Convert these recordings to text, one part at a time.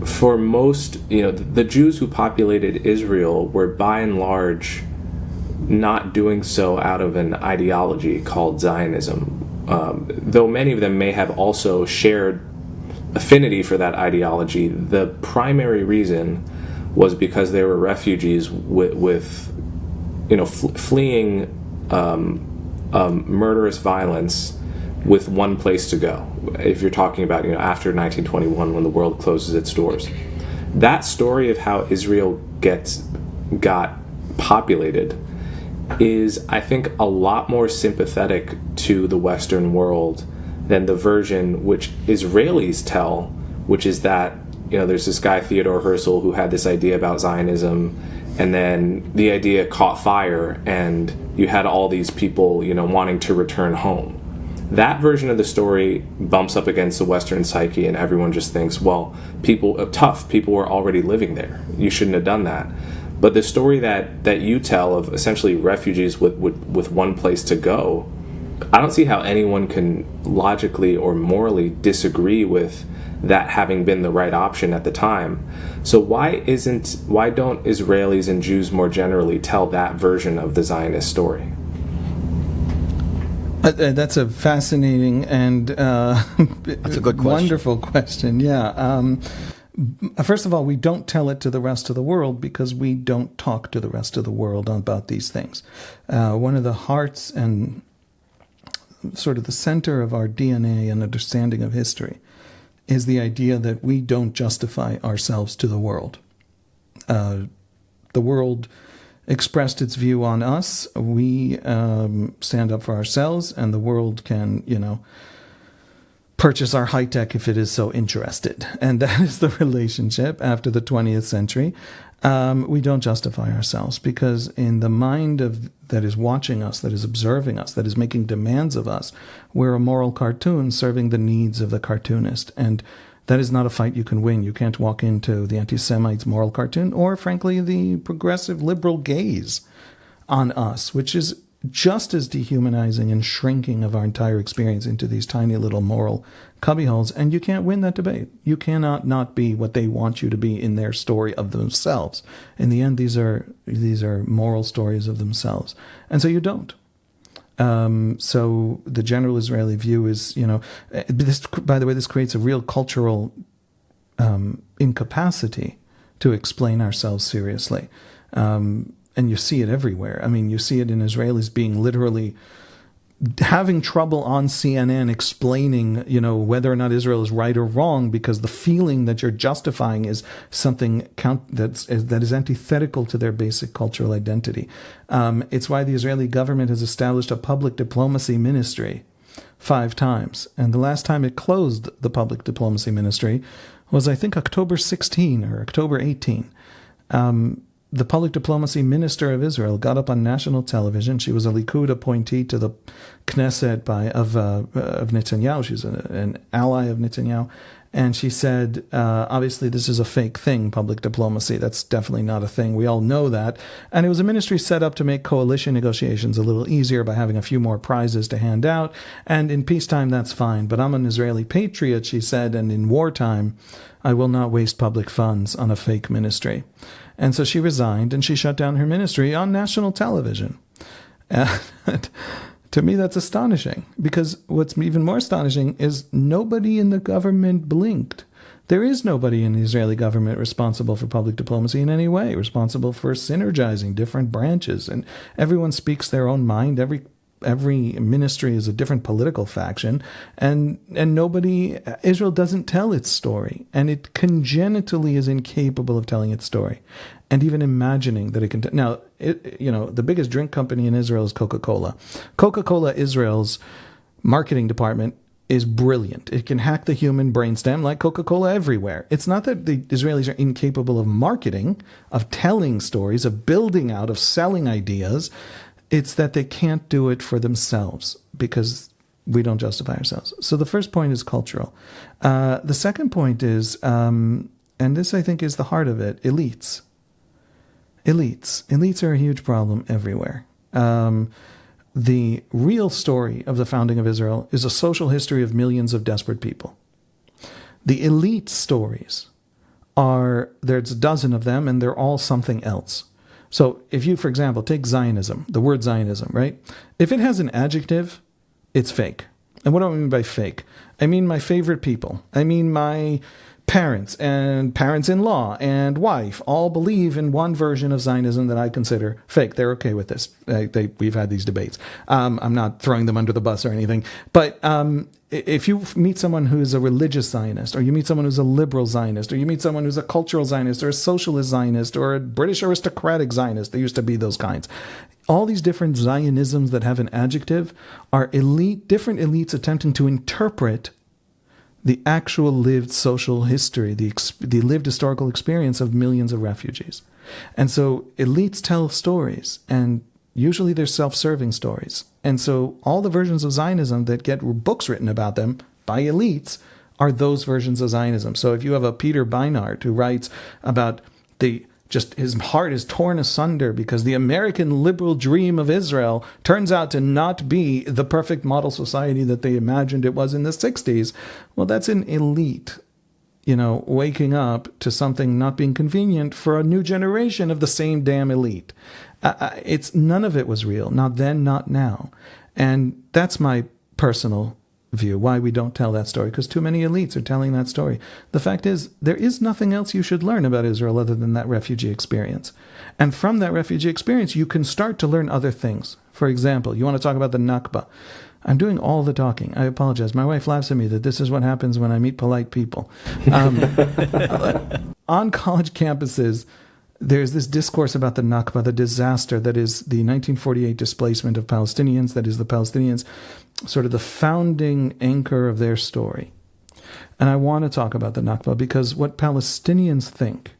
for most, the Jews who populated Israel were by and large not doing so out of an ideology called Zionism, though many of them may have also shared affinity for that ideology. The primary reason was because they were refugees fleeing murderous violence with one place to go. If you're talking about, after 1921, when the world closes its doors. That story of how Israel got populated is, I think, a lot more sympathetic to the Western world than the version which Israelis tell, which is that, there's this guy, Theodor Herzl, who had this idea about Zionism, and then the idea caught fire, and you had all these people, wanting to return home. That version of the story bumps up against the Western psyche, and everyone just thinks, well, people were already living there. You shouldn't have done that. But the story that you tell of essentially refugees with one place to go, I don't see how anyone can logically or morally disagree with that having been the right option at the time. So why don't Israelis and Jews more generally tell that version of the Zionist story? That's a fascinating and that's a good question. Wonderful question. Yeah. First of all, we don't tell it to the rest of the world because we don't talk to the rest of the world about these things. One of the hearts and sort of the center of our DNA and understanding of history is the idea that we don't justify ourselves to the world. The world expressed its view on us. We stand up for ourselves, and the world can, purchase our high tech if it is so interested. And that is the relationship after the 20th century. We don't justify ourselves because in the mind that is watching us, that is observing us, that is making demands of us, we're a moral cartoon serving the needs of the cartoonist. And that is not a fight you can win. You can't walk into the anti-Semite's moral cartoon or, frankly, the progressive liberal gaze on us, which is just as dehumanizing and shrinking of our entire experience into these tiny little moral cubbyholes. And you can't win that debate. You cannot not be what they want you to be in their story of themselves. In the end, these are moral stories of themselves. And so you don't. So the general Israeli view is, this, by the way, this creates a real cultural incapacity to explain ourselves seriously. And you see it everywhere. I mean, you see it in Israelis being literally having trouble on CNN explaining, whether or not Israel is right or wrong, because the feeling that you're justifying is something that is antithetical to their basic cultural identity. It's why the Israeli government has established a public diplomacy ministry 5 times. And the last time it closed the public diplomacy ministry was, I think, October 16 or October 18. The public diplomacy minister of Israel got up on national television. She was a Likud appointee to the Knesset of Netanyahu. She's an ally of Netanyahu. And she said, obviously, this is a fake thing, public diplomacy. That's definitely not a thing. We all know that. And it was a ministry set up to make coalition negotiations a little easier by having a few more prizes to hand out. And in peacetime, that's fine. But I'm an Israeli patriot, she said, and in wartime, I will not waste public funds on a fake ministry. And so she resigned and she shut down her ministry on national television. And to me, that's astonishing, because what's even more astonishing is nobody in the government blinked. There is nobody in the Israeli government responsible for public diplomacy in any way, responsible for synergizing different branches. And everyone speaks their own mind. Every ministry is a different political faction, and Israel doesn't tell its story, and it congenitally is incapable of telling its story, and even imagining that it can. Now, the biggest drink company in Israel is Coca-Cola. Coca-Cola Israel's marketing department is brilliant. It can hack the human brainstem like Coca-Cola everywhere. It's not that the Israelis are incapable of marketing, of telling stories, of building out, of selling ideas. It's that they can't do it for themselves because we don't justify ourselves. So the first point is cultural. The second point is, and this I think is the heart of it, elites. Elites are a huge problem everywhere. The real story of the founding of Israel is a social history of millions of desperate people. The elite stories there's a dozen of them, and they're all something else. So if you, for example, take Zionism, the word Zionism, right? If it has an adjective, it's fake. And what do I mean by fake? I mean my favorite people. I mean my parents and parents-in-law and wife all believe in one version of Zionism that I consider fake. They're okay with this. We've had these debates. I'm not throwing them under the bus or anything. But if you meet someone who is a religious Zionist, or you meet someone who's a liberal Zionist, or you meet someone who's a cultural Zionist, or a socialist Zionist, or a British aristocratic Zionist, there used to be those kinds. All these different Zionisms that have an adjective are different elites attempting to interpret the actual lived social history, the lived historical experience of millions of refugees. And so elites tell stories, and usually they're self-serving stories. And so all the versions of Zionism that get books written about them by elites are those versions of Zionism. So if you have a Peter Beinart who writes about his heart is torn asunder because the American liberal dream of Israel turns out to not be the perfect model society that they imagined it was in the 60s. Well, that's an elite, waking up to something not being convenient for a new generation of the same damn elite. None of it was real. Not then, not now. And that's my personal view, why we don't tell that story, because too many elites are telling that story. The fact is, there is nothing else you should learn about Israel other than that refugee experience. And from that refugee experience, you can start to learn other things. For example, you want to talk about the Nakba. I'm doing all the talking. I apologize. My wife laughs at me that this is what happens when I meet polite people. On college campuses, there's this discourse about the Nakba, the disaster that is the 1948 displacement of Palestinians, that is the Palestinians, sort of the founding anchor of their story. And I want to talk about the Nakba because what Palestinians think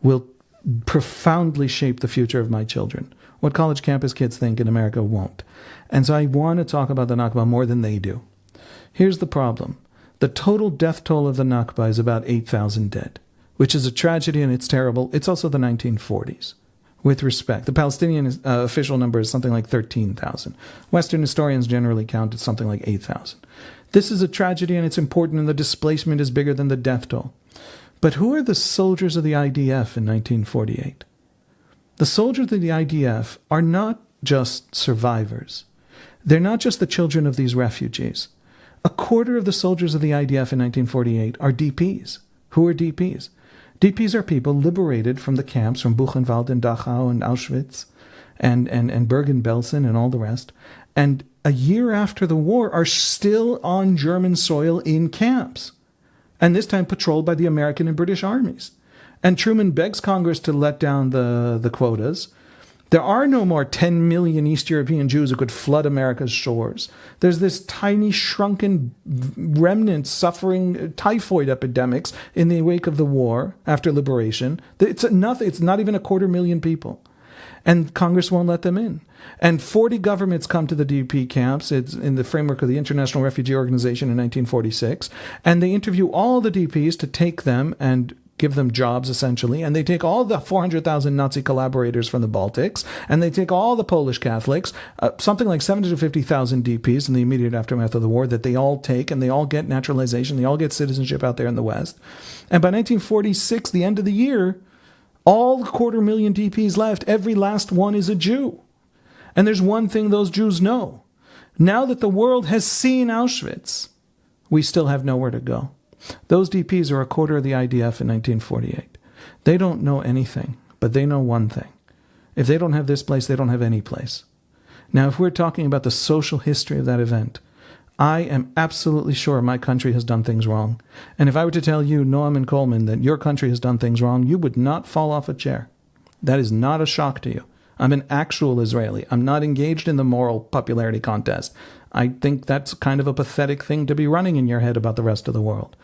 will profoundly shape the future of my children. What college campus kids think in America won't. And so I want to talk about the Nakba more than they do. Here's the problem. The total death toll of the Nakba is about 8,000 dead, which is a tragedy and it's terrible. It's also the 1940s. With respect, the Palestinian official number is something like 13,000. Western historians generally count it something like 8,000. This is a tragedy and it's important, and the displacement is bigger than the death toll. But who are the soldiers of the IDF in 1948? The soldiers of the IDF are not just survivors. They're not just the children of these refugees. A quarter of the soldiers of the IDF in 1948 are DPs. Who are DPs? DPs are people liberated from the camps from Buchenwald and Dachau and Auschwitz and Bergen-Belsen and all the rest, and a year after the war are still on German soil in camps, and this time patrolled by the American and British armies. And Truman begs Congress to let down the quotas. There are no more 10 million East European Jews who could flood America's shores. There's this tiny, shrunken remnant suffering typhoid epidemics in the wake of the war after liberation. It's nothing. It's not even 250,000 people. And Congress won't let them in. And 40 governments come to the DP camps. It's in the framework of the International Refugee Organization in 1946. And they interview all the DPs to take them and give them jobs, essentially, and they take all the 400,000 Nazi collaborators from the Baltics, and they take all the Polish Catholics, something like 750,000 DPs in the immediate aftermath of the war, that they all take, and they all get naturalization, they all get citizenship out there in the West. And by 1946, the end of the year, all the 250,000 DPs left, every last one is a Jew. And there's one thing those Jews know. Now that the world has seen Auschwitz, we still have nowhere to go. Those DPs are a quarter of the IDF in 1948. They don't know anything, but they know one thing. If they don't have this place, they don't have any place. Now, if we're talking about the social history of that event, I am absolutely sure my country has done things wrong. And if I were to tell you, Noam and Coleman, that your country has done things wrong, you would not fall off a chair. That is not a shock to you. I'm an actual Israeli. I'm not engaged in the moral popularity contest. I think that's kind of a pathetic thing to be running in your head about the rest of the world.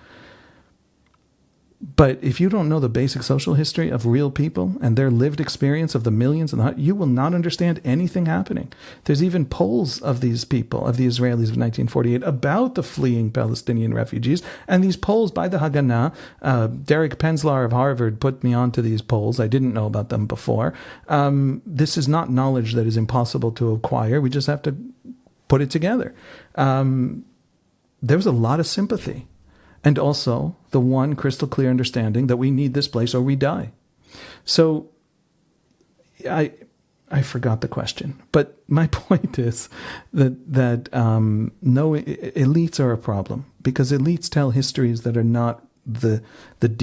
But if you don't know the basic social history of real people and their lived experience of the millions, you will not understand anything happening. There's even polls of these people, of the Israelis of 1948, about the fleeing Palestinian refugees. And these polls by the Haganah, Derek Penzlar of Harvard put me onto these polls. I didn't know about them before. This is not knowledge that is impossible to acquire. We just have to put it together. There was a lot of sympathy. And also, the one crystal clear understanding that we need this place or we die. So I forgot the question, but my point is that no, elites are a problem because elites tell histories that are not the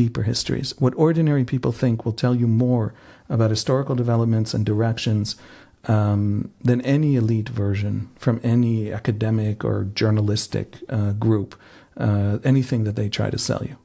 deeper histories. What ordinary people think will tell you more about historical developments and directions than any elite version from any academic or journalistic group, anything that they try to sell you.